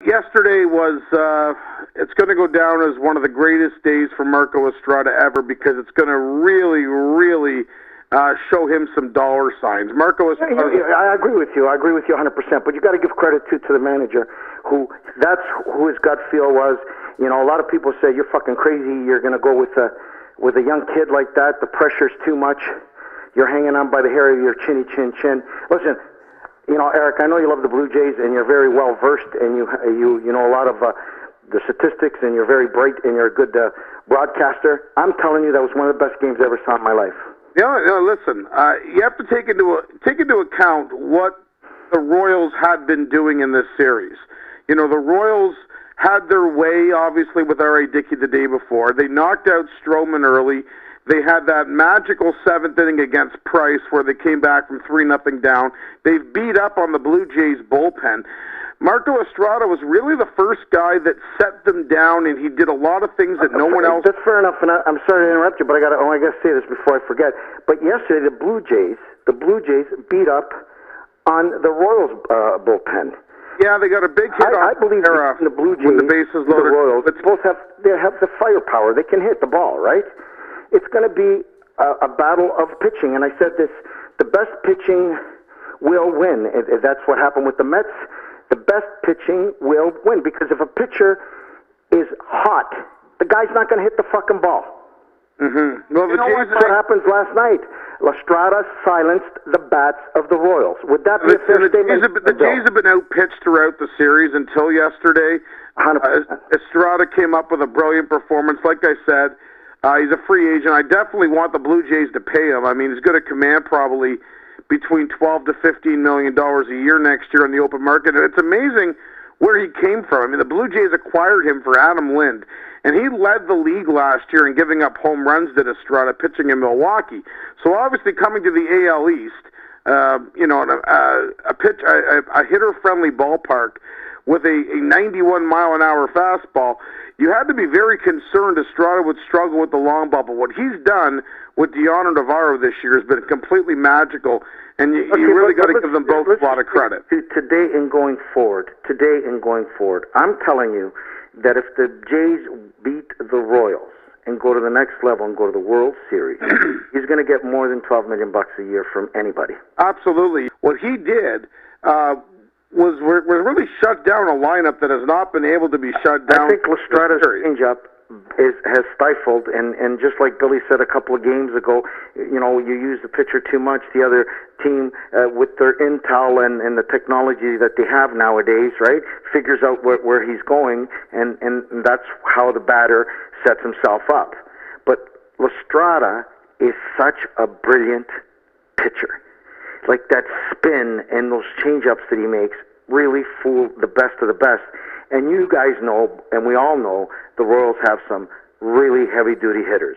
Yesterday was, it's going to go down as one of the greatest days for Marco Estrada ever because it's going to really show him some dollar signs. Marco Estrada... I agree with you. I agree with you 100%. But you got to give credit to the manager, that's who his gut feel was. You know, a lot of people say, you're fucking crazy. You're going to go with a young kid like that. The pressure's too much. You're hanging on by the hair of your chinny chin. Listen, you know, Eric, I know you love the Blue Jays and you're very well versed and you know a lot of the statistics and you're very bright and you're a good broadcaster. I'm telling you, that was one of the best games I ever saw in my life. Yeah, listen, you have to take into account what the Royals had been doing in this series. You know, the Royals had their way, obviously, with R.A. Dickey the day before. They knocked out Stroman early. They had that magical seventh inning against Price where they came back from 3-0 down. They've beat up on the Blue Jays bullpen. Marco Estrada was really the first guy that set them down, and he did a lot of things that no one else... That's fair enough, and I'm sorry to interrupt you, but I got to say this before I forget. But yesterday, the Blue Jays beat up on the Royals bullpen. Yeah, they got a big hit I believe in the Blue Jays, the bases loaded. The Royals, both have the firepower. They can hit the ball, right? It's going to be a battle of pitching, and I said this, the best pitching will win. That's what happened with the Mets. The best pitching will win, because if a pitcher is hot, the guy's not going to hit the fucking ball. Mm-hmm. Well, That's what happens last night. Estrada silenced the bats of the Royals. Would that be a fair statement? The Jays have been outpitched throughout the series until yesterday. 100%. Estrada came up with a brilliant performance. Like I said, he's a free agent. I definitely want the Blue Jays to pay him. I mean, he's going to command probably between $12 to $15 million a year next year on the open market. And it's amazing where he came from. I mean, the Blue Jays acquired him for Adam Lind, and he led the league last year in giving up home runs to Estrada, pitching in Milwaukee. So obviously coming to the AL East, you know, a hitter-friendly ballpark with a 91-mile-an-hour fastball, you had to be very concerned Estrada would struggle with the long ball. But what he's done with Deontay Navarro this year has been completely magical, and you really got to give them both a lot of credit. Today and going forward, I'm telling you that if the Jays beat the Royals and go to the next level and go to the World Series, he's going to get more than $12 million a year from anybody. Absolutely. What he did was really shut down a lineup that has not been able to be shut down. I think Estrada's changeup has stifled, and just like Billy said a couple of games ago, you know, you use the pitcher too much. The other team, with their intel and the technology that they have nowadays, right, figures out where he's going, and that's how the batter sets himself up. But Estrada is such a brilliant pitcher. Like that spin and those change-ups that he makes really fool the best of the best. And you guys know, and we all know, the Royals have some really heavy-duty hitters.